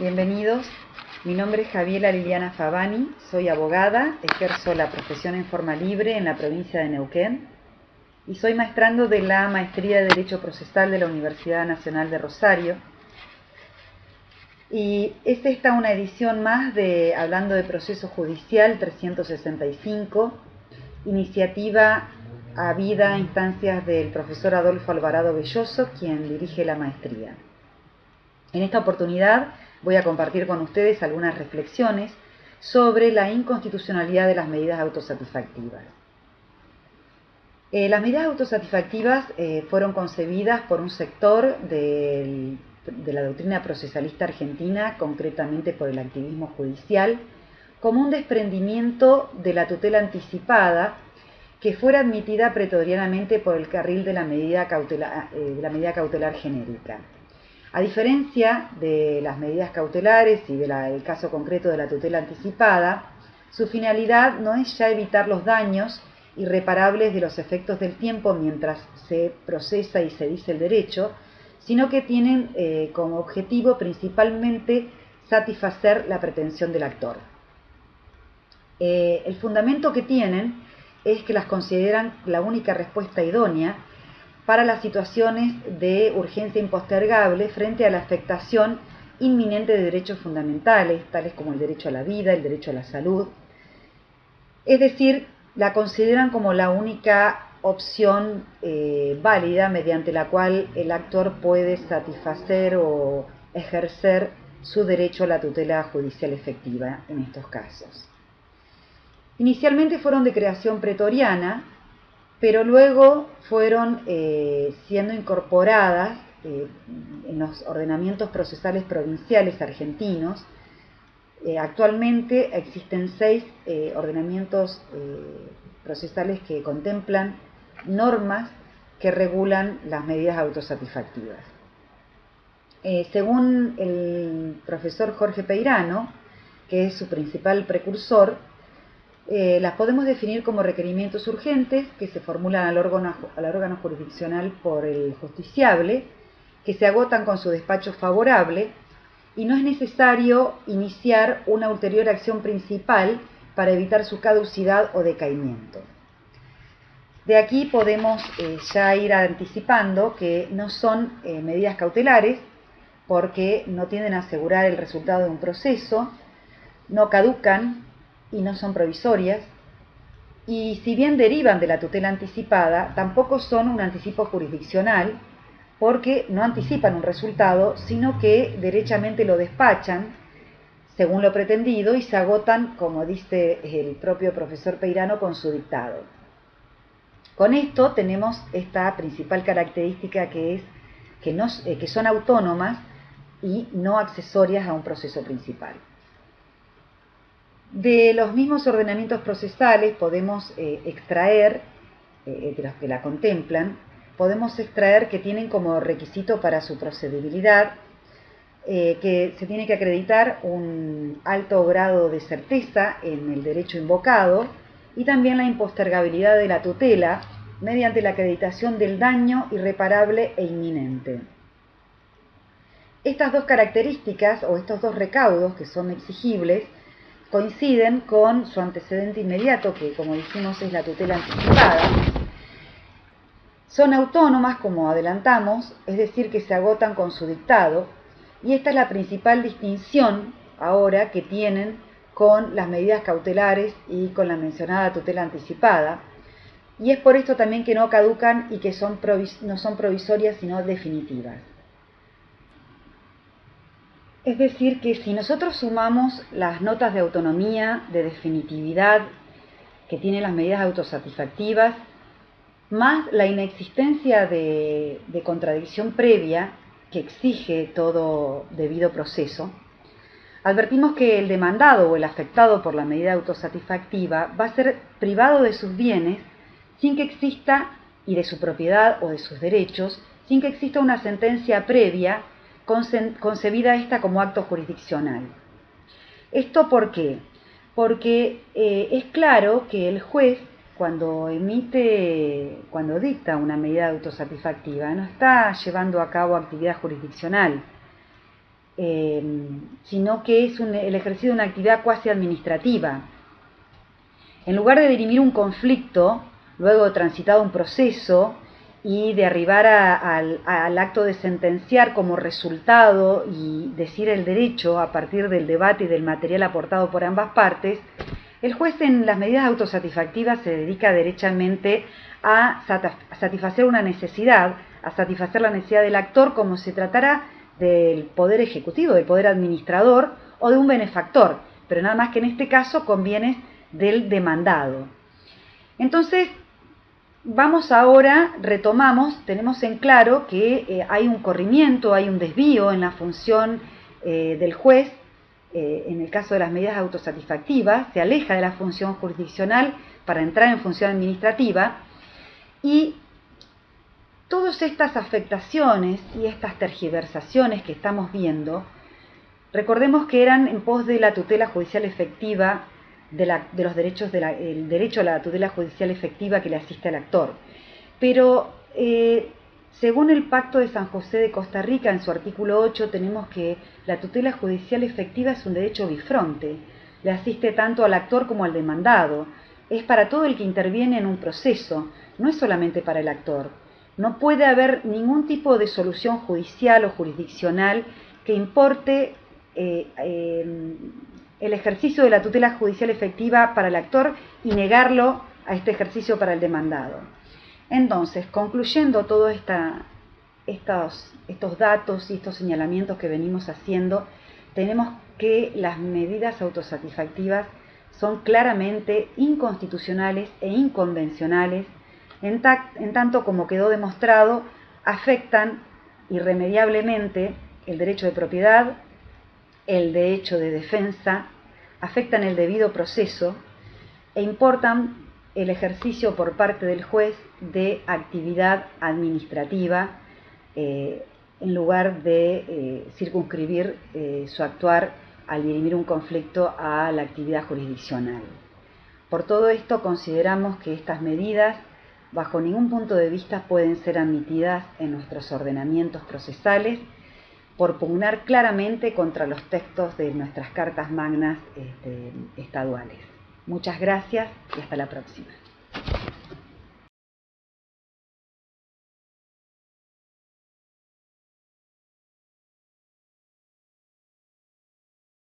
Bienvenidos, mi nombre es Javiera Liliana Favani, soy abogada, ejerzo la profesión en forma libre en la provincia de Neuquén y soy maestrando de la Maestría de Derecho Procesal de la Universidad Nacional de Rosario. Y es esta una edición más de Hablando de Proceso Judicial 365, iniciativa habida a instancias del profesor Adolfo Alvarado Belloso, quien dirige la maestría. En esta oportunidad voy a compartir con ustedes algunas reflexiones sobre la inconstitucionalidad de las medidas autosatisfactivas. Las medidas autosatisfactivas fueron concebidas por un sector de la doctrina procesalista argentina, concretamente por el activismo judicial, como un desprendimiento de la tutela anticipada que fuera admitida pretorianamente por el carril de la medida cautelar genérica. A diferencia de las medidas cautelares y del caso concreto de la tutela anticipada, su finalidad no es ya evitar los daños irreparables de los efectos del tiempo mientras se procesa y se dice el derecho, sino que tienen como objetivo principalmente satisfacer la pretensión del actor. El fundamento que tienen es que las consideran la única respuesta idónea para las situaciones de urgencia impostergable frente a la afectación inminente de derechos fundamentales, tales como el derecho a la vida, el derecho a la salud. Es decir, la consideran como la única opción válida mediante la cual el actor puede satisfacer o ejercer su derecho a la tutela judicial efectiva en estos casos. Inicialmente fueron de creación pretoriana, pero luego fueron siendo incorporadas en los ordenamientos procesales provinciales argentinos. Actualmente existen 6 ordenamientos procesales que contemplan normas que regulan las medidas autosatisfactivas. Según el profesor Jorge Peirano, que es su principal precursor, las podemos definir como requerimientos urgentes que se formulan al órgano jurisdiccional por el justiciable, que se agotan con su despacho favorable y no es necesario iniciar una ulterior acción principal para evitar su caducidad o decaimiento. De aquí podemos ya ir anticipando que no son medidas cautelares porque no tienden a asegurar el resultado de un proceso, no caducan y no son provisorias, y si bien derivan de la tutela anticipada, tampoco son un anticipo jurisdiccional, porque no anticipan un resultado, sino que derechamente lo despachan, según lo pretendido, y se agotan, como dice el propio profesor Peirano, con su dictado. Con esto tenemos esta principal característica que es que son autónomas y no accesorias a un proceso principal. De los mismos ordenamientos procesales podemos extraer, de los que la contemplan, podemos extraer que tienen como requisito para su procedibilidad que se tiene que acreditar un alto grado de certeza en el derecho invocado y también la impostergabilidad de la tutela mediante la acreditación del daño irreparable e inminente. Estas dos características o estos dos recaudos que son exigibles coinciden con su antecedente inmediato, que como dijimos es la tutela anticipada. Son autónomas, como adelantamos, es decir, que se agotan con su dictado, y esta es la principal distinción ahora que tienen con las medidas cautelares y con la mencionada tutela anticipada, y es por esto también que no caducan y que no son provisorias sino definitivas. Es decir, que si nosotros sumamos las notas de autonomía, de definitividad que tienen las medidas autosatisfactivas, más la inexistencia de contradicción previa que exige todo debido proceso, advertimos que el demandado o el afectado por la medida autosatisfactiva va a ser privado de sus bienes sin que exista, y de su propiedad o de sus derechos, sin que exista una sentencia previa concebida esta como acto jurisdiccional. ¿Esto por qué? Porque es claro que el juez, cuando dicta una medida autosatisfactiva, no está llevando a cabo actividad jurisdiccional. sino que es el ejercicio de una actividad cuasi administrativa. En lugar de dirimir un conflicto, luego de transitado un proceso y de arribar al acto de sentenciar como resultado y decir el derecho a partir del debate y del material aportado por ambas partes, el juez en las medidas autosatisfactivas se dedica derechamente a satisfacer una necesidad, a satisfacer la necesidad del actor como si se tratara del poder ejecutivo, del poder administrador o de un benefactor, pero nada más que en este caso con bienes del demandado. Entonces, vamos ahora, retomamos, tenemos en claro que hay un corrimiento, hay un desvío en la función del juez, en el caso de las medidas autosatisfactivas, se aleja de la función jurisdiccional para entrar en función administrativa, y todas estas afectaciones y estas tergiversaciones que estamos viendo, recordemos que eran en pos de la tutela judicial efectiva, de los derechos, el derecho a la tutela judicial efectiva que le asiste al actor. Pero según el Pacto de San José de Costa Rica, en su artículo 8, tenemos que la tutela judicial efectiva es un derecho bifronte, le asiste tanto al actor como al demandado, es para todo el que interviene en un proceso, no es solamente para el actor. No puede haber ningún tipo de solución judicial o jurisdiccional que importe el ejercicio de la tutela judicial efectiva para el actor y negarlo a este ejercicio para el demandado. Entonces, concluyendo todos estos datos y estos señalamientos que venimos haciendo, tenemos que las medidas autosatisfactivas son claramente inconstitucionales e inconvencionales, en tanto como quedó demostrado, afectan irremediablemente el derecho de propiedad, el derecho de defensa, afectan el debido proceso e importan el ejercicio por parte del juez de actividad administrativa en lugar de circunscribir su actuar al dirimir un conflicto a la actividad jurisdiccional. Por todo esto consideramos que estas medidas bajo ningún punto de vista pueden ser admitidas en nuestros ordenamientos procesales por pugnar claramente contra los textos de nuestras cartas magnas estaduales. Muchas gracias y hasta la próxima.